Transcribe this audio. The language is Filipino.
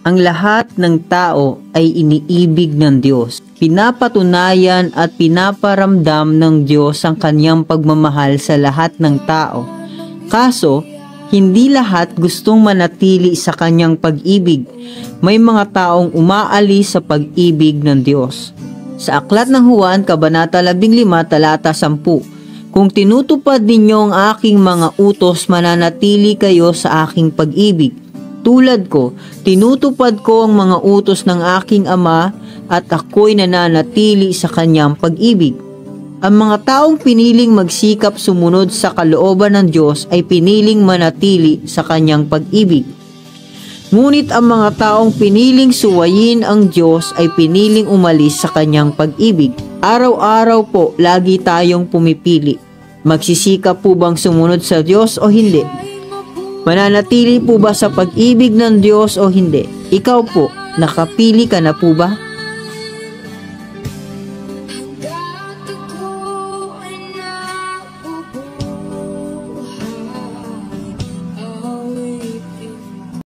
Ang lahat ng tao ay iniibig ng Diyos. Pinapatunayan at pinaparamdam ng Diyos ang kanyang pagmamahal sa lahat ng tao. Kaso, hindi lahat gustong manatili sa kanyang pag-ibig. May mga taong umaalis sa pag-ibig ng Diyos. Sa Aklat ng Juan, Kabanata 15, Talata 10, kung tinutupad ninyo ang aking mga utos, mananatili kayo sa aking pag-ibig. Tulad ko, tinutupad ko ang mga utos ng aking Ama at ako'y nananatili sa kanyang pag-ibig. Ang mga taong piniling magsikap sumunod sa kalooban ng Diyos ay piniling manatili sa kanyang pag-ibig. Ngunit ang mga taong piniling suwayin ang Diyos ay piniling umalis sa kanyang pag-ibig. Araw-araw po, lagi tayong pumipili. Magsisikap po bang sumunod sa Diyos o hindi? Mananatili po ba sa pag-ibig ng Diyos o hindi? Ikaw po, nakapili ka na po ba?